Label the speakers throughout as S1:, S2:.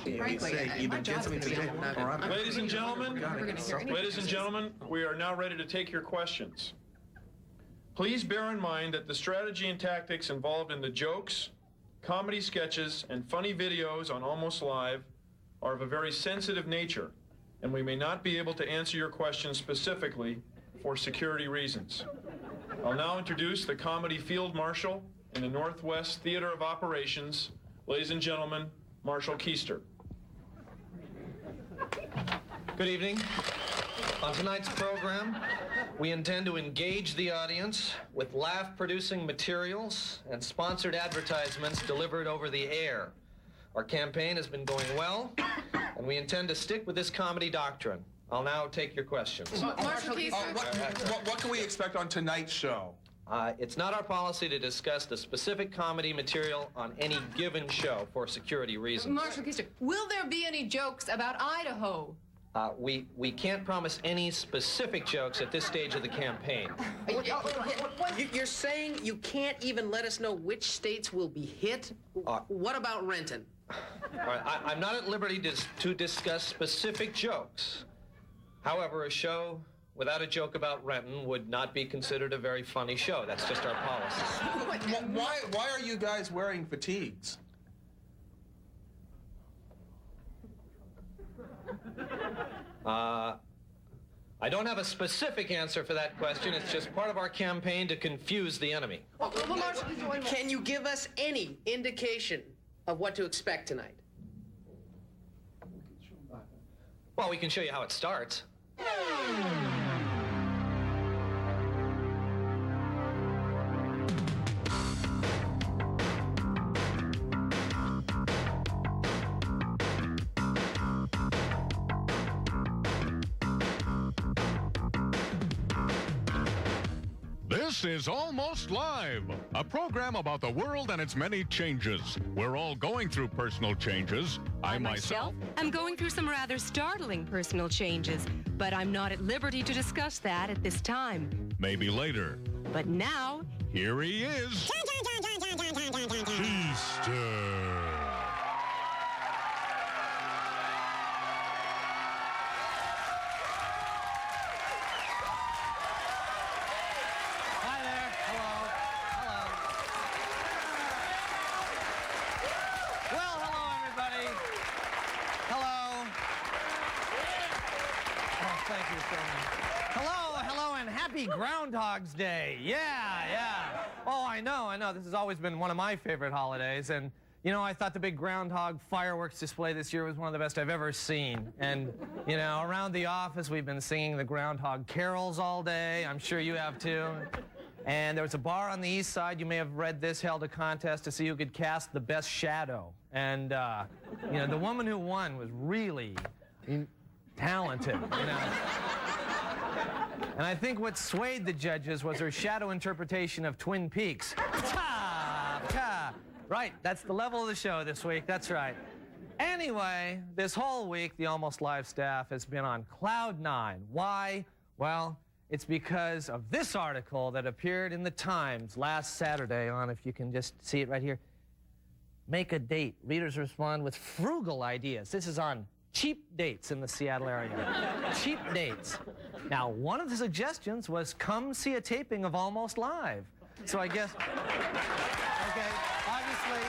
S1: Frankly,
S2: Ladies and gentlemen, we are now ready to take your questions. Please bear in mind that the strategy and tactics involved in the jokes, comedy sketches, and funny videos on Almost Live are of a very sensitive nature, and we may not be able to answer your questions specifically for security reasons. I'll now introduce the comedy field marshal in the Northwest Theater of Operations, ladies and gentlemen, Marshal Keister.
S3: Good evening. On tonight's program, we intend to engage the audience with laugh-producing materials and sponsored advertisements delivered over the air. Our campaign has been going well, and we intend to stick with this comedy doctrine. I'll now take your questions.
S1: Marshal Keister.
S4: What can we expect on tonight's show?
S3: It's not our policy to discuss the specific comedy material on any given show for security reasons.
S1: Marshal Keister, will there be any jokes about Idaho?
S3: We can't promise any specific jokes at this stage of the campaign.
S5: You're saying you can't even let us know which states will be hit? What about Renton?
S3: All right, I'm not at liberty to discuss specific jokes. However, a show without a joke about Renton would not be considered a very funny show. That's just our policy.
S4: Why are you guys wearing fatigues?
S3: I don't have a specific answer for that question. It's just part of our campaign to confuse the enemy.
S5: Can you give us any indication of what to expect tonight?
S3: Well, we can show you how it starts.
S6: This is Almost Live, a program about the world and its many changes. We're all going through personal changes. I myself
S7: am going through some rather startling personal changes, but I'm not at liberty to discuss that at this time.
S6: Maybe later.
S7: But now,
S6: here he is. Keister.
S8: Groundhog's Day. Yeah. Oh, I know. This has always been one of my favorite holidays. And, you know, I thought the big groundhog fireworks display this year was one of the best I've ever seen. And, you know, around the office, we've been singing the groundhog carols all day. I'm sure you have too. And there was a bar on the east side, you may have read this, held a contest to see who could cast the best shadow. And, you know, the woman who won was really talented, you know. And I think what swayed the judges was her shadow interpretation of Twin Peaks. Right, that's the level of the show this week, that's right. Anyway, this whole week, the Almost Live staff has been on cloud nine. Why? Well, it's because of this article that appeared in the Times last Saturday on, if you can just see it right here, Make a Date. Readers respond with frugal ideas. This is on cheap dates in the Seattle area. Cheap dates. Now, one of the suggestions was come see a taping of Almost Live. So I guess, okay, obviously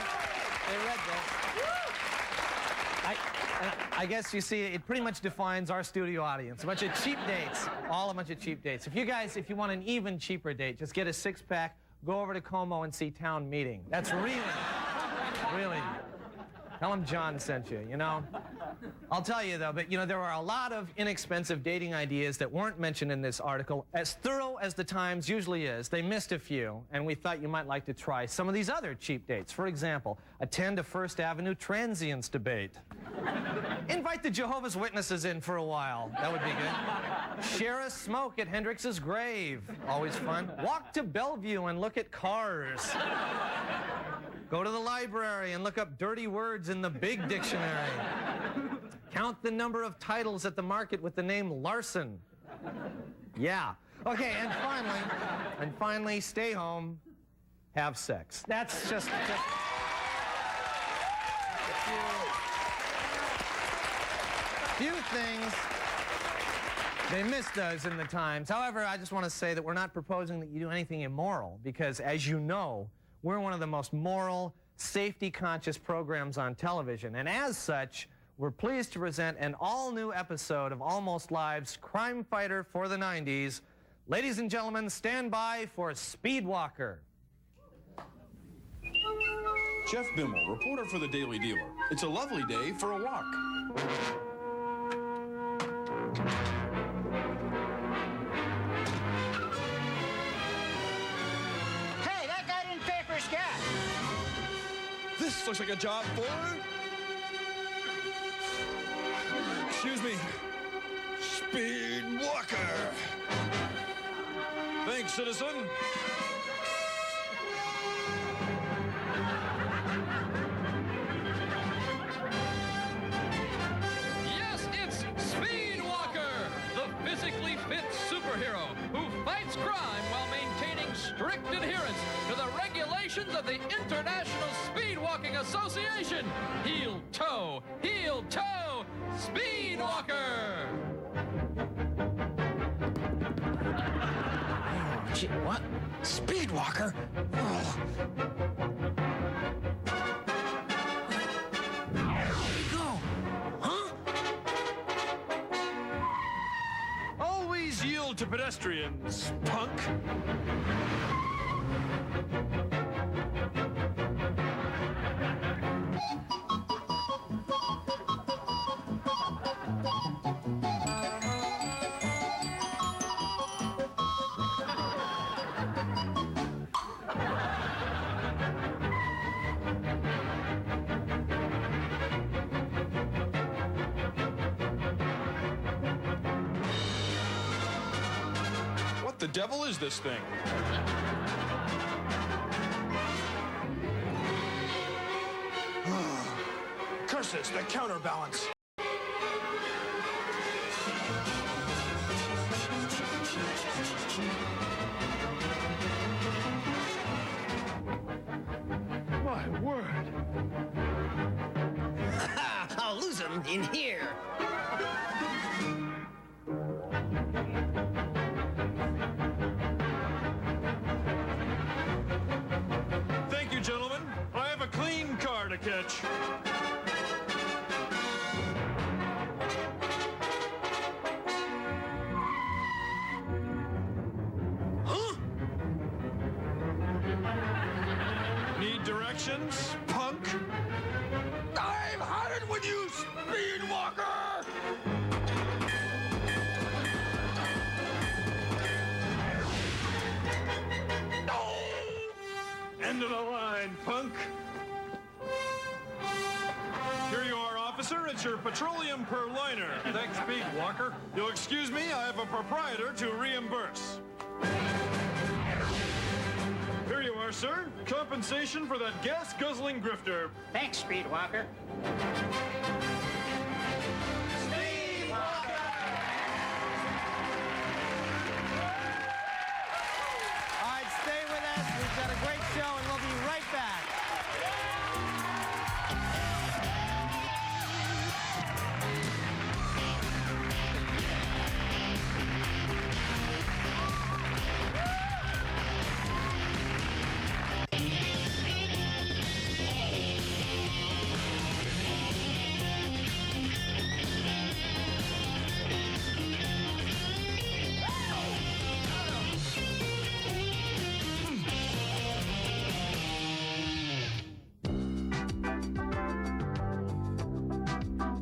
S8: they read this. I guess you see it pretty much defines our studio audience. A bunch of cheap dates, all a bunch of cheap dates. If you want an even cheaper date, just get a six-pack, go over to Como and see Town Meeting. That's really. Tell him John sent you, you know? I'll tell you, though, but, you know, there are a lot of inexpensive dating ideas that weren't mentioned in this article. As thorough as the Times usually is, they missed a few, and we thought you might like to try some of these other cheap dates. For example, attend a First Avenue transients debate. Invite the Jehovah's Witnesses in for a while. That would be good. Share a smoke at Hendrix's grave. Always fun. Walk to Bellevue and look at cars. Go to the library and look up dirty words in the big dictionary. Count the number of titles at the market with the name Larson. Yeah. Okay, and finally, stay home, have sex. That's just few things. They missed those in the Times. However, I just want to say that we're not proposing that you do anything immoral because, as you know, we're one of the most moral, safety-conscious programs on television. And as such, we're pleased to present an all-new episode of Almost Live's crime fighter for the 90s. Ladies and gentlemen, stand by for Speedwalker.
S9: Jeff Bimmel, reporter for the Daily Dealer. It's a lovely day for a walk.
S10: Hey, that guy didn't pay for his gas.
S9: This looks like a job for... Excuse me. Speedwalker. Thanks, citizen.
S11: Yes, it's Speedwalker, the physically fit superhero who fights crime while maintaining strict adherence to the regulations of the International Speedwalking Association. Heel toe, Speedwalker!
S10: Oh, gee, what? Speedwalker? Oh. Where'd he go? Huh?
S9: Always yield to pedestrians, punk.
S2: What the devil is this thing?
S9: Curses, the counterbalance. My word.
S10: I'll lose him in here.
S2: Thank you, gentlemen. I have a clean car to catch.
S10: Huh?
S2: Need directions, punk?
S9: I've had it with you, Speedwalker!
S2: End of the line, punk. Here you are, officer. It's your petroleum per liner.
S9: Thanks, Speedwalker.
S2: You'll excuse me, I have a proprietor to reimburse. Here you are, sir. Compensation for that gas-guzzling grifter.
S10: Thanks, Speedwalker.
S8: All right, stay with us. We've got a great show, and we'll be right back.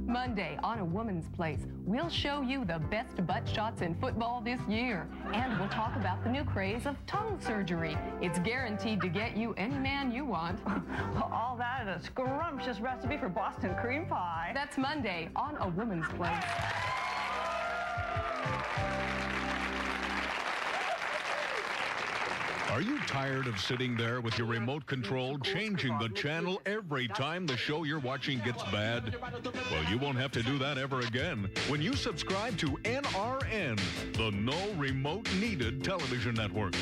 S1: Monday on A Woman's Place, we'll show you the best butt shots in football this year. And we'll talk about the new craze of tongue surgery. It's guaranteed to get you any man you want.
S12: All that is a scrumptious recipe for Boston cream pie.
S1: That's Monday on A Woman's Place.
S6: Are you tired of sitting there with your remote control changing the channel every time the show you're watching gets bad? Well, you won't have to do that ever again when you subscribe to NRN, the No Remote Needed Television Network.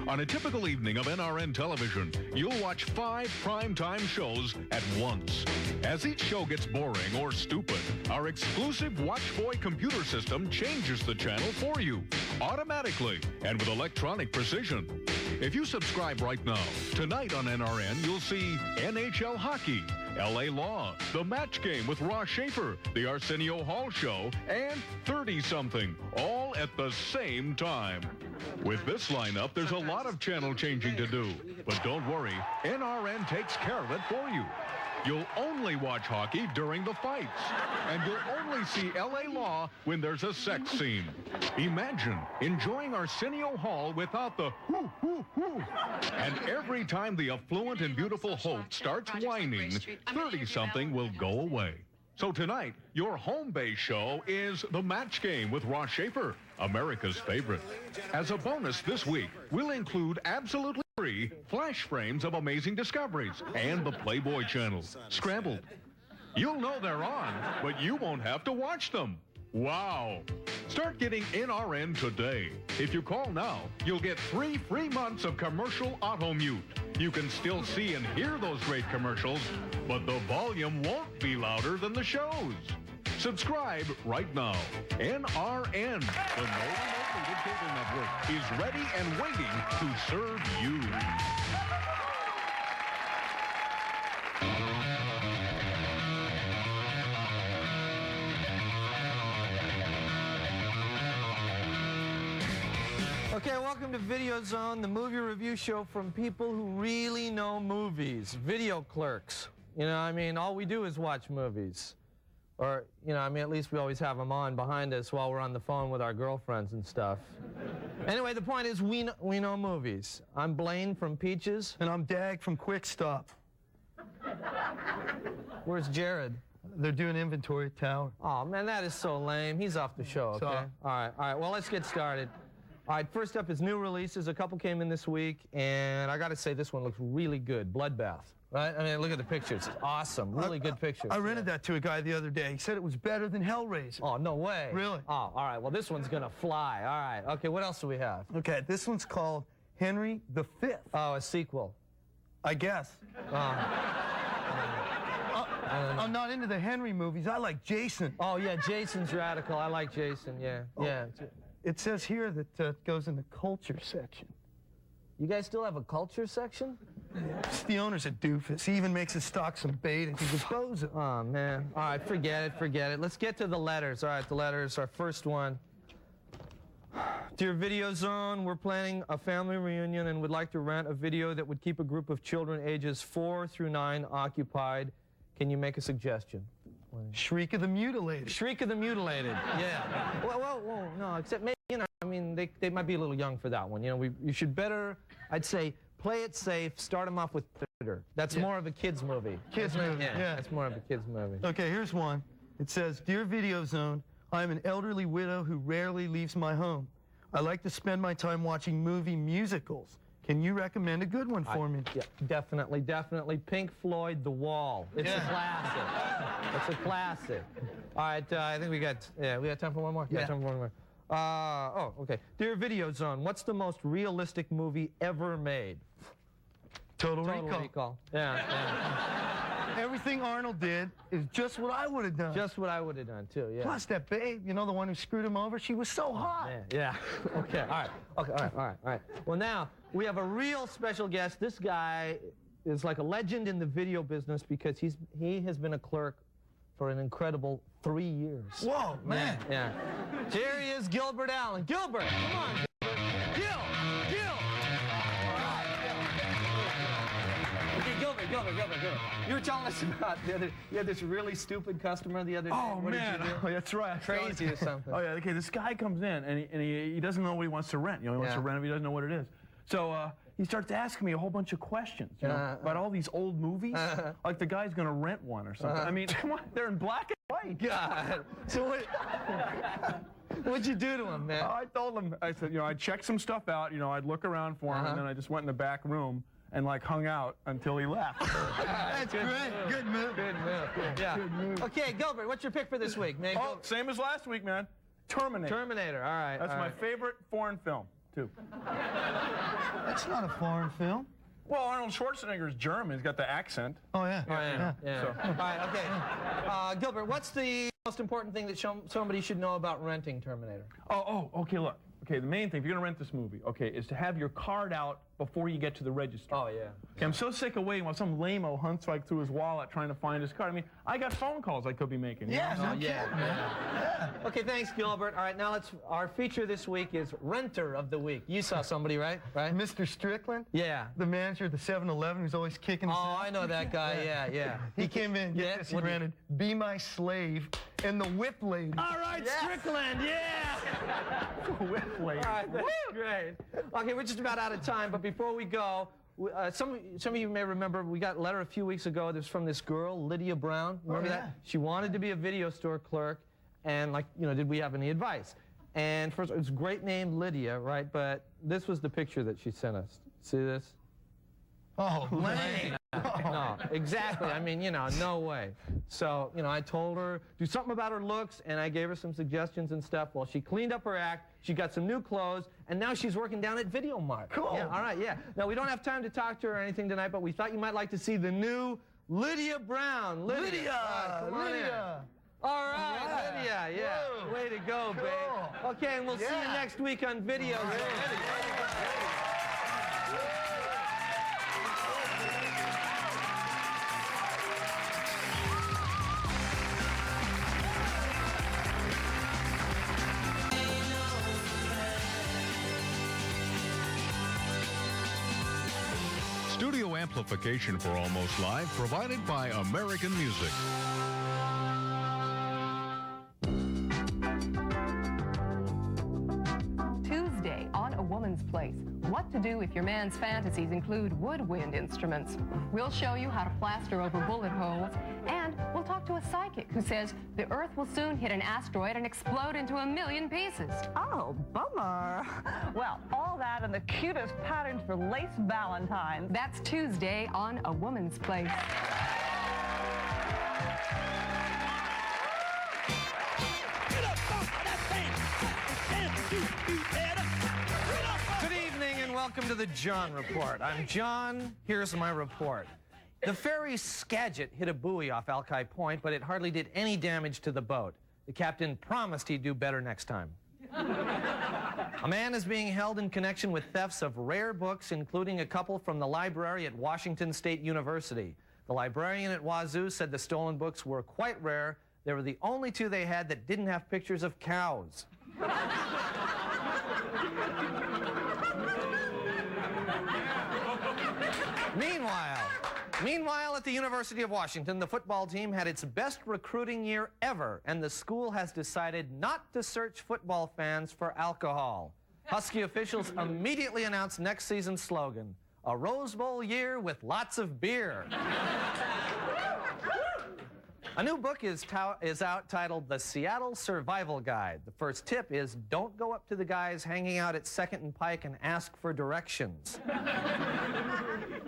S6: On a typical evening of NRN Television, you'll watch 5 primetime shows at once. As each show gets boring or stupid, our exclusive WatchBoy computer system changes the channel for you, automatically and with electronic precision. If you subscribe right now, tonight on NRN, you'll see NHL hockey, LA Law, The Match Game with Ross Schaefer, The Arsenio Hall Show, and 30-something, all at the same time. With this lineup, there's a lot of channel changing to do. But don't worry, NRN takes care of it for you. You'll only watch hockey during the fights. And you'll only see LA Law when there's a sex scene. Imagine enjoying Arsenio Hall without the whoo, whoo, whoo. And every time the affluent and beautiful Hope starts whining, 30-something will go away. So tonight, your home base show is The Match Game with Ross Schaefer, America's favorite. As a bonus this week, we'll include absolutely free flash frames of amazing discoveries and the Playboy channel, Scrambled. You'll know they're on, but you won't have to watch them. Wow. Start getting NRN today. If you call now, you'll get 3 free months of commercial auto mute. You can still see and hear those great commercials, but the volume won't be louder than the shows. Subscribe right now. NRN, the no-remote cable network, is ready and waiting to serve you.
S8: Okay, welcome to Video Zone, the movie review show from people who really know movies. Video clerks. You know, I mean, all we do is watch movies. Or, you know, I mean, at least we always have them on behind us while we're on the phone with our girlfriends and stuff. Anyway, the point is we know movies. I'm Blaine from Peaches.
S10: And I'm Dag from Quick Stop.
S8: Where's Jared?
S10: They're doing inventory at Tower.
S8: Oh, man, that is so lame. He's off the show, okay? All right, well, let's get started. All right, first up is new releases. A couple came in this week, and I got to say this one looks really good. Bloodbath, right? I mean, look at the pictures. It's awesome. Really good pictures.
S10: I rented that to a guy the other day. He said it was better than Hellraiser.
S8: Oh, no way.
S10: Really?
S8: Oh, all right. Well, this one's going to fly. All right. Okay, what else do we have?
S10: Okay, this one's called Henry V.
S8: Oh, a sequel.
S10: I guess. I'm not into the Henry movies. I like Jason.
S8: Oh, yeah, Jason's radical. I like Jason, yeah. Oh. Yeah.
S10: It says here that it goes in the culture section.
S8: You guys still have a culture section?
S10: Yeah. The owner's a doofus. He even makes us stock some bait and he disposes it.
S8: Oh, man. All right, forget it. Let's get to the letters. All right, the letters. Our first one. Dear Video Zone, we're planning a family reunion and would like to rent a video that would keep a group of children ages 4 through 9 occupied. Can you make a suggestion?
S10: Shriek of the Mutilated.
S8: Shriek of the Mutilated, yeah. Well, no, except maybe, you know, I mean, they might be a little young for that one. You know, you should better, I'd say, play it safe, start them off with Predator. That's more of a kid's movie.
S10: Kids movie, yeah.
S8: That's more of a kid's movie.
S10: Okay, here's one. It says, Dear Video Zone, I am an elderly widow who rarely leaves my home. I like to spend my time watching movie musicals. Can you recommend a good one for me?
S8: Yeah, definitely. Pink Floyd, The Wall. It's a classic. It's a classic. All right, I think we got time for one more?
S10: Yeah.
S8: Time for one more. Okay. Dear Video Zone, what's the most realistic movie ever made?
S10: Total Recall.
S8: Yeah.
S10: Everything Arnold did is just what I would have done.
S8: Just what I would have done, too, yeah.
S10: Plus that babe, you know, the one who screwed him over, she was so hot.
S8: Man. Yeah. Okay, all right. Well, now, we have a real special guest. This guy is like a legend in the video business because he has been a clerk for an incredible 3 years.
S10: Whoa, man.
S8: Yeah. Here he is, Gilbert Allen. Gilbert, come on, Gilbert. Gil. Okay, Gilbert. You were telling us about you had this really stupid customer the other day.
S13: Oh, man. Oh, that's right.
S8: Crazy or something.
S13: Oh, yeah. Okay, this guy comes in, and he doesn't know what he wants to rent. You know, he wants to rent it, but he doesn't know what it is. So he starts asking me a whole bunch of questions, you know, about all these old movies. Like the guy's going to rent one or something. I mean, come on, they're in black and white.
S8: God. So what'd you do to him, man?
S13: I told him, I said, you know, I'd check some stuff out, you know, I'd look around for him, and then I just went in the back room and like hung out until he left.
S10: That's great. Good move.
S8: Yeah. Good move. Okay, Gilbert, what's your pick for this week, man?
S13: Oh, same as last week, man. Terminator.
S8: All right.
S13: That's my favorite foreign film, too.
S10: That's not a foreign film.
S13: Well, Arnold Schwarzenegger's German. He's got the accent.
S10: Oh, yeah.
S8: Oh, yeah.
S13: So.
S8: All right, okay. Gilbert, what's the most important thing that somebody should know about renting Terminator?
S13: Okay, look. Okay, the main thing, if you're going to rent this movie, okay, is to have your card out before you get to the register.
S8: Oh, yeah.
S13: Okay, I'm so sick of waiting while some lame-o hunts like through his wallet trying to find his card. I mean, I got phone calls I could be making.
S10: Yeah,
S13: you know?
S8: Yeah. Okay, thanks, Gilbert. All right, now our feature this week is Renter of the Week. You saw somebody, right?
S10: Mr. Strickland?
S8: Yeah.
S10: The manager of the 7-Eleven who's always kicking his ass.
S8: I know that guy, yeah.
S10: He came in, he rented Be My Slave and The Whip Lady.
S8: All right, Strickland, yeah!
S13: Whip Lady.
S8: All right, that's great. Okay, we're just about out of time, but before we go, some of you may remember we got a letter a few weeks ago. This from this girl, Lydia Brown. Remember that? She wanted to be a video store clerk, and did we have any advice? And first, it was a great name, Lydia, right? But this was the picture that she sent us. See this?
S10: Oh, lame.
S8: No, exactly. I mean, no way. So, I told her, do something about her looks, and I gave her some suggestions and stuff. Well, she cleaned up her act, she got some new clothes, and now she's working down at Video Mart.
S10: Cool.
S8: Yeah, all right, yeah. Now, we don't have time to talk to her or anything tonight, but we thought you might like to see the new Lydia Brown. Lydia! Come on in. All right, Lydia, yeah. Whoa. Way to go, babe. Okay, and we'll see you next week on Video.
S6: Studio amplification for Almost Live provided by American Music.
S1: Tuesday on A Woman's Place. What to do if your man's fantasies include woodwind instruments. We'll show you how to plaster over bullet holes, and we'll talk to a psychic who says the Earth will soon hit an asteroid and explode into 1,000,000 pieces.
S12: Oh, bummer. Well, all that and the cutest patterns for lace valentines.
S1: That's Tuesday on A Woman's Place.
S8: Good evening and welcome to the John Report. I'm John. Here's my report. The ferry Skagit hit a buoy off Alki Point, but it hardly did any damage to the boat. The captain promised he'd do better next time. A man is being held in connection with thefts of rare books, including a couple from the library at Washington State University. The librarian at Wazoo said the stolen books were quite rare. They were the only two they had that didn't have pictures of cows. Meanwhile, at the University of Washington, the football team had its best recruiting year ever, and the school has decided not to search football fans for alcohol. Husky officials immediately announced next season's slogan, "A Rose Bowl year with lots of beer." A new book is out titled The Seattle Survival Guide. The first tip is don't go up to the guys hanging out at 2nd and Pike and ask for directions.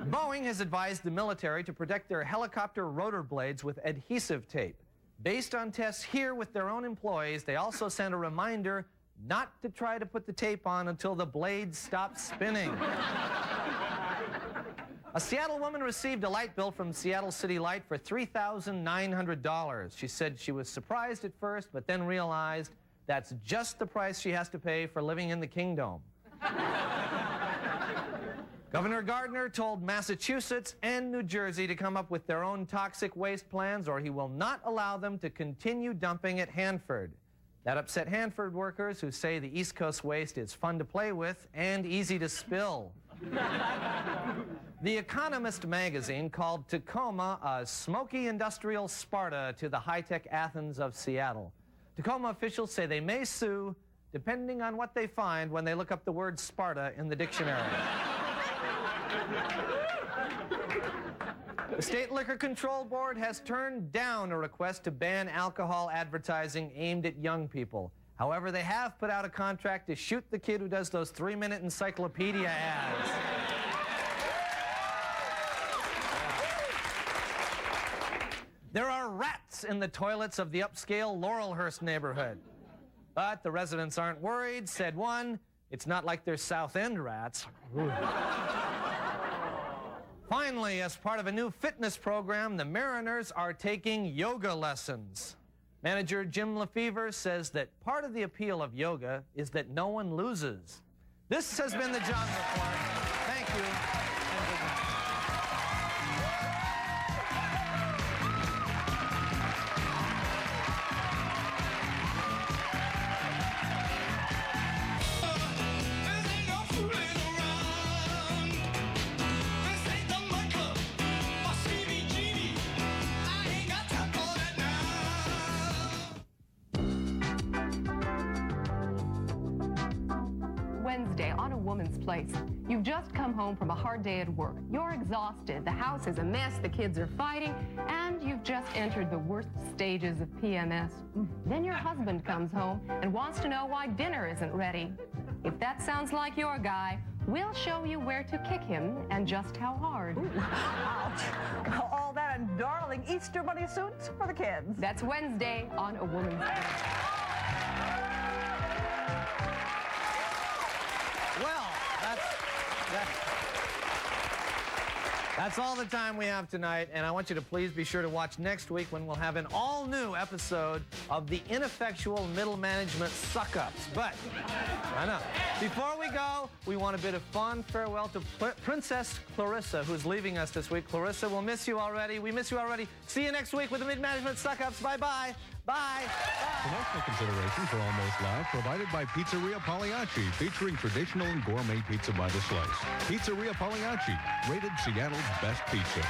S8: Boeing has advised the military to protect their helicopter rotor blades with adhesive tape. Based on tests here with their own employees, they also sent a reminder not to try to put the tape on until the blades stop spinning. A Seattle woman received a light bill from Seattle City Light for $3,900. She said she was surprised at first, but then realized that's just the price she has to pay for living in the Kingdome. Governor Gardner told Massachusetts and New Jersey to come up with their own toxic waste plans, or he will not allow them to continue dumping at Hanford. That upset Hanford workers who say the East Coast waste is fun to play with and easy to spill. The Economist magazine called Tacoma a smoky industrial Sparta to the high-tech Athens of Seattle. Tacoma officials say they may sue depending on what they find when they look up the word Sparta in the dictionary. The State Liquor Control Board has turned down a request to ban alcohol advertising aimed at young people. However, they have put out a contract to shoot the kid who does those 3-minute encyclopedia ads. There are rats in the toilets of the upscale Laurelhurst neighborhood. But the residents aren't worried, said one. It's not like they're South End rats. Finally, as part of a new fitness program, the Mariners are taking yoga lessons. Manager Jim Lefevre says that part of the appeal of yoga is that no one loses. This has been the John Report. Thank you. And good night.
S1: Wednesday on A Woman's Place. You've just come home from a hard day at work. You're exhausted. The house is a mess. The kids are fighting. And you've just entered the worst stages of PMS. Then your husband comes home and wants to know why dinner isn't ready. If that sounds like your guy, we'll show you where to kick him and just how hard.
S12: Ooh, ouch. All that and darling Easter bunny suits for the kids.
S1: That's Wednesday on A Woman's Place.
S8: Well, that's all the time we have tonight, and I want you to please be sure to watch next week when we'll have an all-new episode of the ineffectual middle management suck-ups. But, I know. Before we go, we want a bit of fun farewell to Princess Clarissa, who's leaving us this week. Clarissa, we'll miss you already. We miss you already. See you next week with the mid-management suck-ups. Bye-bye. Bye.
S6: Promotional consideration for Almost Live provided by Pizzeria Pagliacci, featuring traditional and gourmet pizza by the slice. Pizzeria Pagliacci, rated Seattle's best pizza.